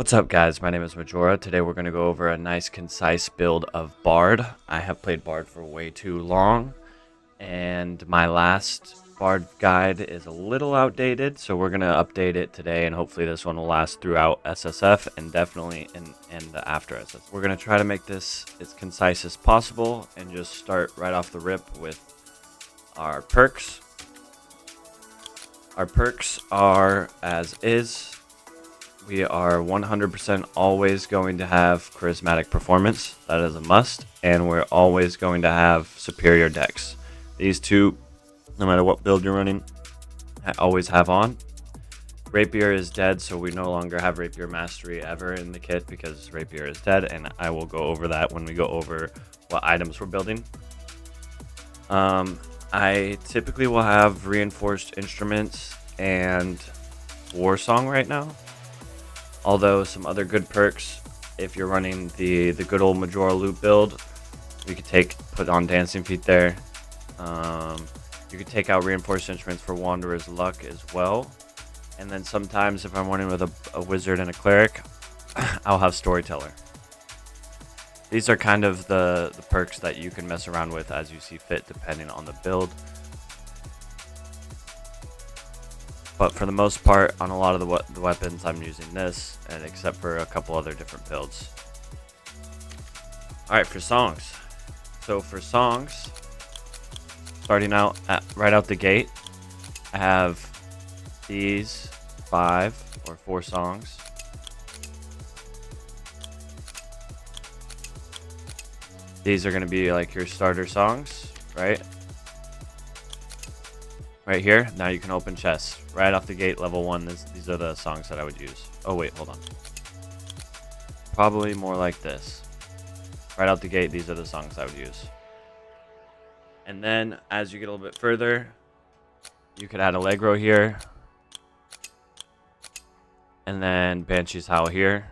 What's up, guys? My name is Majora. Today we're going to go over a nice concise build of BARD. I have played BARD for way too long, and my last BARD guide is a little outdated, so we're going to update it today, and hopefully this one will last throughout SSF and definitely in the after SSF. We're going to try to make this as concise as possible and just start right off the rip with our perks. Our perks are as is. We are 100% always going to have charismatic performance. That is a must. And we're always going to have superior decks. These two, no matter what build you're running, I always have on. Rapier is dead, so we no longer have Rapier Mastery ever in the kit because Rapier is dead, and I will go over that when we go over what items we're building. I typically will have Reinforced Instruments and War Song right now. Although some other good perks, if you're running the good old Majora loot build, you could put on Dancing Feet there. You could take out Reinforced Instruments for Wanderer's Luck as well. And then sometimes if I'm running with a Wizard and a Cleric, I'll have Storyteller. These are kind of the perks that you can mess around with as you see fit depending on the build. But for the most part, on a lot of the weapons, I'm using this, and except for a couple other different builds. Alright, for songs. So for songs, starting out right out the gate, I have these 5 or 4 songs. These are going to be like your starter songs, right? Right here, now you can open chests. Right off the gate, level 1, these are the songs that I would use. Oh wait, hold on. Probably more like this. Right out the gate, these are the songs I would use. And then, as you get a little bit further, you could add Allegro here. And then Banshee's Howl here.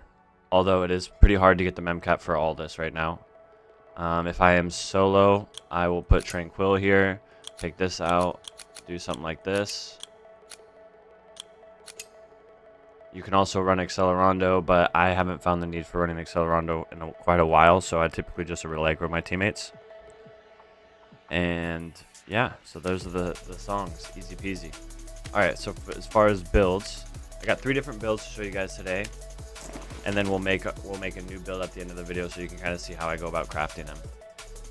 Although it is pretty hard to get the memcap for all this right now. If I am solo, I will put Tranquil here. Take this out. Do something like this. You can also run Accelerando, but I haven't found the need for running Accelerando in quite a while, so I typically just Allegro my teammates. And yeah, so those are the songs. Easy peasy. Alright, so as far as builds, I got 3 different builds to show you guys today. And then we'll make a new build at the end of the video so you can kind of see how I go about crafting them.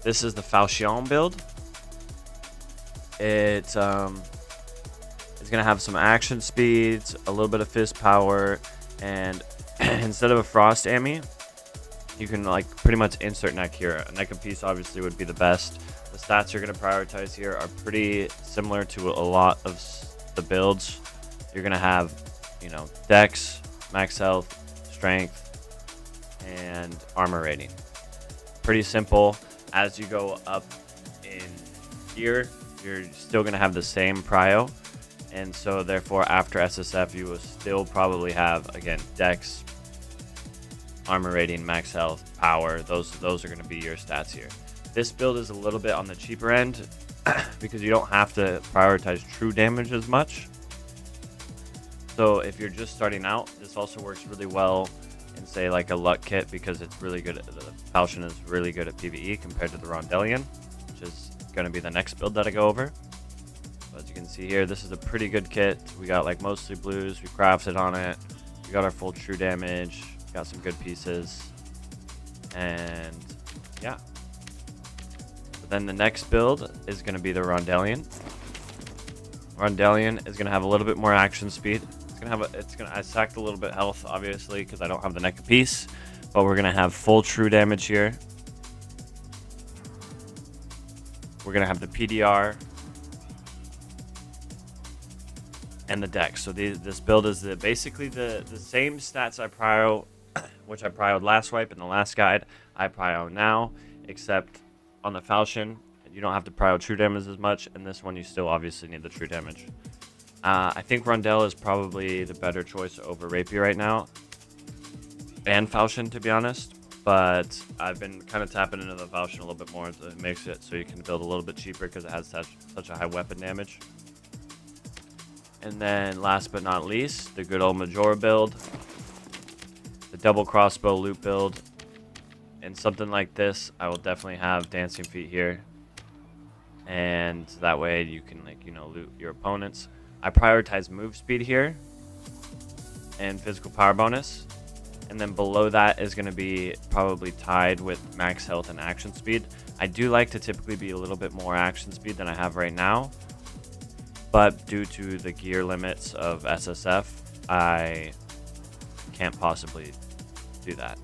This is the Falchion build. It's going to have some action speeds, a little bit of fist power, and instead of a Frost Ami, you can like pretty much insert neck here. A neck of peace obviously would be the best. The stats you're going to prioritize here are pretty similar to a lot of the builds. You're going to have, you know, dex, max health, strength, and armor rating. Pretty simple. As you go up in here, you're still going to have the same prio, and so therefore after SSF you will still probably have, again, dex, armor rating, max health, power. Those are going to be your stats here. This build is a little bit on the cheaper end because you don't have to prioritize true damage as much. So if you're just starting out, this also works really well in, say, like a luck kit, because it's really good the Falchion is really good at PvE compared to the Rondelian, which is going to be the next build that I go over. So as you can see here, this is a pretty good kit. We got like mostly blues, we crafted on it, we got our full true damage, got some good pieces, and yeah. But then the next build is going to be the Rondelian. Rondelian is going to have a little bit more action speed. I sacked a little bit health obviously because I don't have the neck of peace, but we're going to have full true damage here. We're going to have the PDR and the dex. So this build is basically the same stats I prio, which I prioed last wipe in the last guide, I prio now, except on the Falchion, you don't have to prio true damage as much, and this one you still obviously need the true damage. I think Rondel is probably the better choice over Rapier right now, and Falchion, to be honest. But I've been kind of tapping into the Falchion a little bit more. It makes it so you can build a little bit cheaper because it has such a high weapon damage. And then last but not least, the good old Majora build. the double crossbow loot build. And something like this, I will definitely have dancing feet here. And that way you can, like, you know, loot your opponents. I prioritize move speed here and physical power bonus. And then below that is going to be probably tied with max health and action speed. I do like to typically be a little bit more action speed than I have right now. But due to the gear limits of SSF, I can't possibly do that.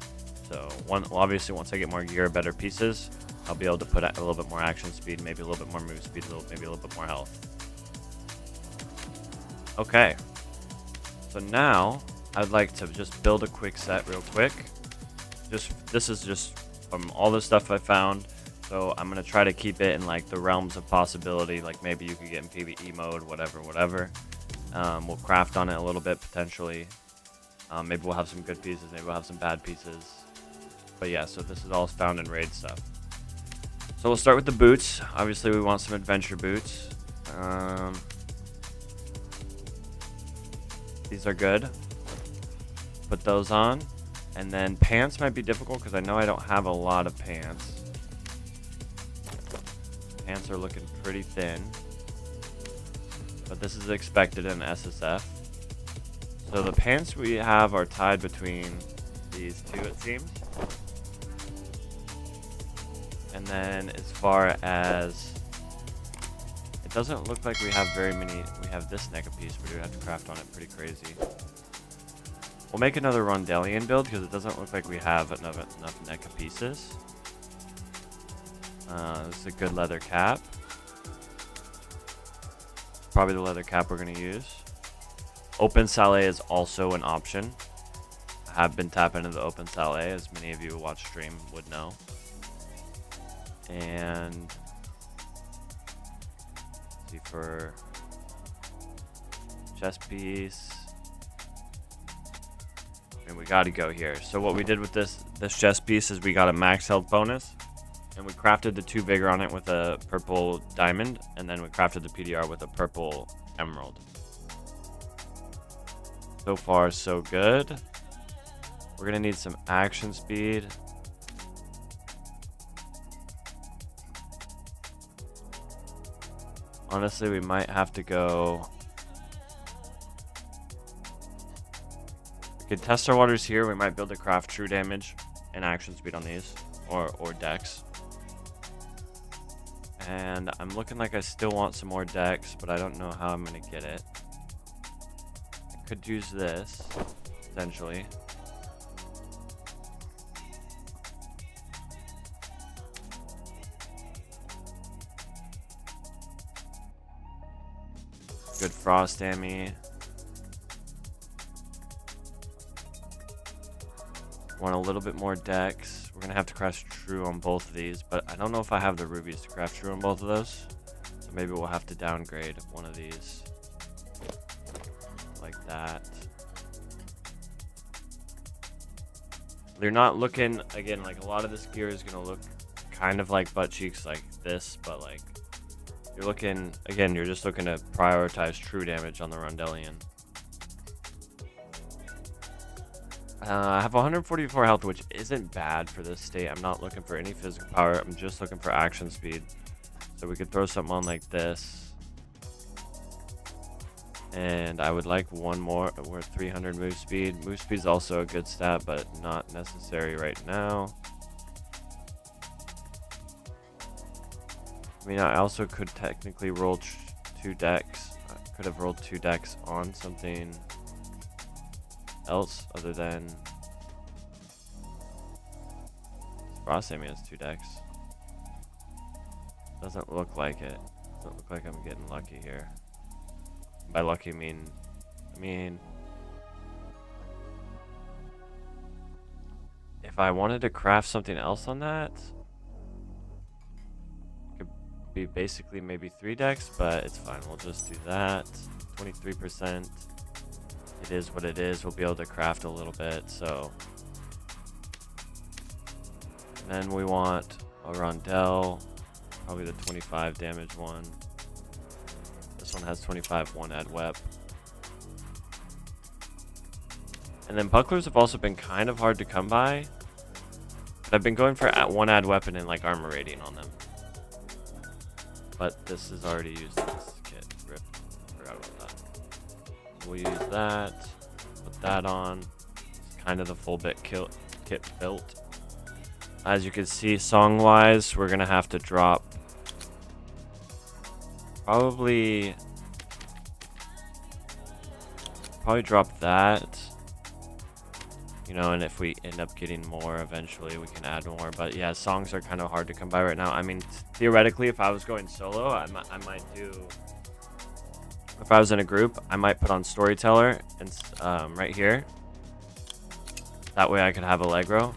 So obviously once I get more gear, better pieces, I'll be able to put a little bit more action speed, maybe a little bit more move speed, maybe a little bit more health. Okay. So now I'd like to just build a quick set real quick. This is just from all the stuff I found. So I'm going to try to keep it in like the realms of possibility. Like maybe you could get in PvE mode, whatever. We'll craft on it a little bit potentially. Maybe we'll have some good pieces. Maybe we'll have some bad pieces. But yeah, so this is all found in raid stuff. So we'll start with the boots. Obviously we want some adventure boots. These are good. Put those on. And then pants might be difficult because I know I don't have a lot of pants. Pants are looking pretty thin. But this is expected in SSF. So the pants we have are tied between these two, it seems. And then as far as... It doesn't look like we have very many... We have this NECA piece, but we have to craft on it pretty crazy. We'll make another Rondellian build because it doesn't look like we have enough NECA pieces. This is a good leather cap. Probably the leather cap we're going to use. Open Salé is also an option. I have been tapping into the Open Salé, as many of you who watch stream would know. And see for chest piece. And we got to go here. So what we did with this chest piece is we got a max health bonus. And we crafted the 2 vigor on it with a purple diamond. And then we crafted the PDR with a purple emerald. So far, so good. We're going to need some action speed. Honestly, we might have to go... We could test our waters here. We might be able to craft true damage and action speed on these. Or dex. And I'm looking like I still want some more dex, but I don't know how I'm going to get it. I could use this, potentially. Good frost ammy. Want a little bit more dex. We're gonna have to craft true on both of these, but I don't know if I have the rubies to craft true on both of those. So maybe we'll have to downgrade one of these. Like that. You're not looking, again, like a lot of this gear is gonna look kind of like butt cheeks like this, but like you're looking, again, you're just looking to prioritize true damage on the Rondellian. I have 144 health, which isn't bad for this state. I'm not looking for any physical power. I'm just looking for action speed. So we could throw something on like this. And I would like one more. We're at 300 move speed. Move speed is also a good stat, but not necessary right now. I mean, I also could technically roll 2 decks. I could have rolled 2 decks on something else other than Frostamy has 2 decks. Doesn't look like it. Doesn't look like I'm getting lucky here. By lucky I mean if I wanted to craft something else on that, it could be basically maybe 3 decks, but it's fine. We'll just do that. 23%. It is what it is. We'll be able to craft a little bit, so. And then we want a Rondell, probably the 25 damage one. This one has 25 one add wep. And then bucklers have also been kind of hard to come by. But I've been going for one add weapon and like armor rating on them. But this is already used in this kit. Rip. Forgot about that. So we'll use that. Put that on. It's kind of the full bit kit built. As you can see, song-wise, we're going to have to drop probably drop that. You know, and if we end up getting more eventually, we can add more. But yeah, songs are kind of hard to come by right now. I mean, theoretically, if I was going solo, I might do... If I was in a group, I might put on Storyteller and right here. That way I could have Allegro.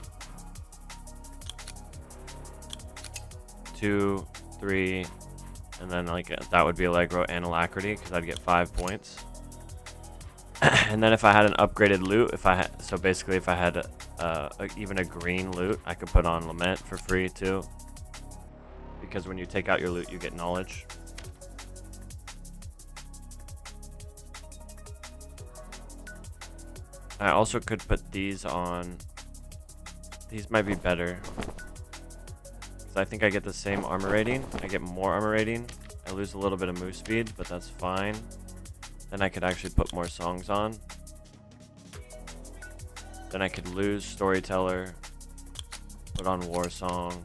2, 3, and then like that would be Allegro and Alacrity because I'd get 5 points. And then if I had an upgraded loot, so basically if I had even a green loot, I could put on Lament for free too. Because when you take out your loot, you get knowledge. I also could put these on. These might be better. I think I get the same armor rating. I get more armor rating. I lose a little bit of move speed, but that's fine. Then I could actually put more songs on. Then I could lose Storyteller. Put on War Song.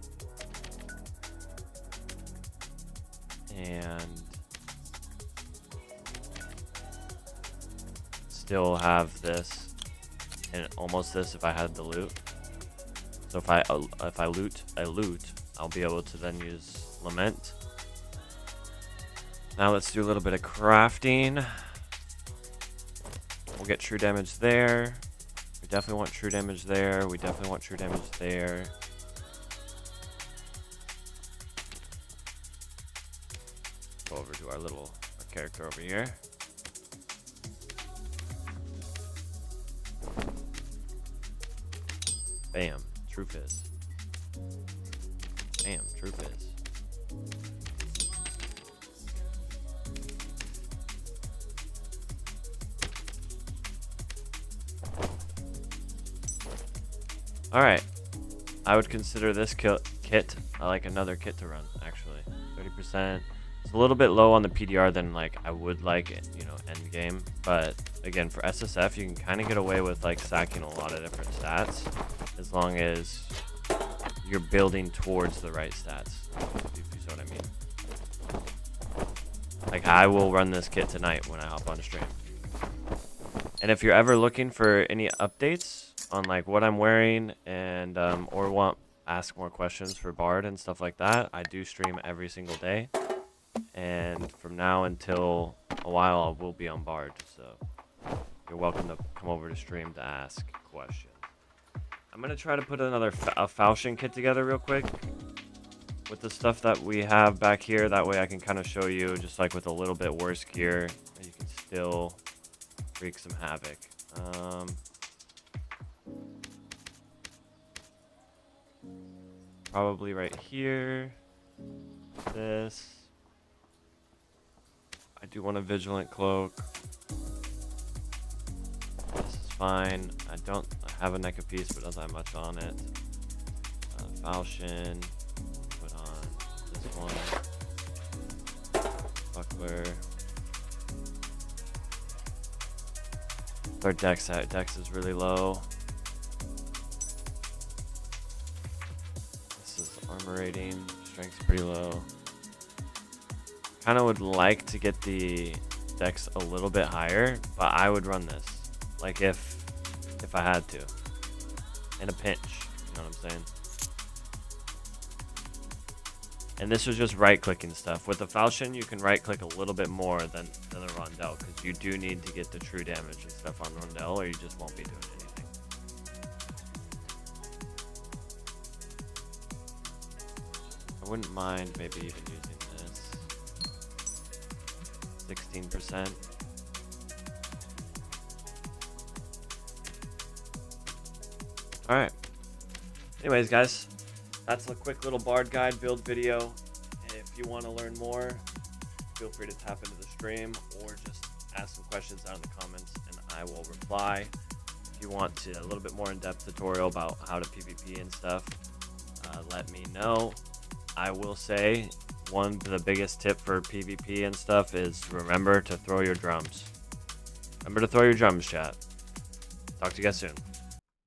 And still have this. And almost this if I had the loot. So if I loot, I'll be able to then use Lament. Now let's do a little bit of crafting. We'll get true damage there. We definitely want true damage there. We definitely want true damage there. Go over to our character over here. Bam, true fizz. Bam, true fizz. Alright, I would consider this kit like another kit to run, actually. 30%. It's a little bit low on the PDR than like I would like it, you know, end game. But again, for SSF, you can kind of get away with like sacking a lot of different stats as long as you're building towards the right stats. If you see what I mean. Like I will run this kit tonight when I hop on stream. And if you're ever looking for any updates on like what I'm wearing and or ask more questions for BARD and stuff like that, I do stream every single day. And from now until a while, I will be on BARD. So you're welcome to come over to stream to ask questions. I'm going to try to put another Falchion kit together real quick with the stuff that we have back here. That way I can kind of show you, just like with a little bit worse gear, you can still wreak some havoc. Probably right here. This. I do want a Vigilant Cloak. This is fine. I have a neck of piece, but doesn't have much on it. Falchion. Put on this one. Buckler. Our dex is really low. This is armor rating. Strength's pretty low. Kind of would like to get the dex a little bit higher, but I would run this. Like if I had to. In a pinch. You know what I'm saying? And this was just right-clicking stuff. With the Falchion, you can right-click a little bit more than the Rondel, because you do need to get the true damage and stuff on Rondel, or you just won't be doing anything. I wouldn't mind maybe even using this. 16%. Alright. Anyways, guys. That's a quick little BARD guide build video. If you want to learn more, feel free to tap into the stream or just ask some questions down in the comments and I will reply. If you want to a little bit more in-depth tutorial about how to PvP and stuff, let me know. I will say one of the biggest tip for PvP and stuff is remember to throw your drums. Remember to throw your drums, chat. Talk to you guys soon.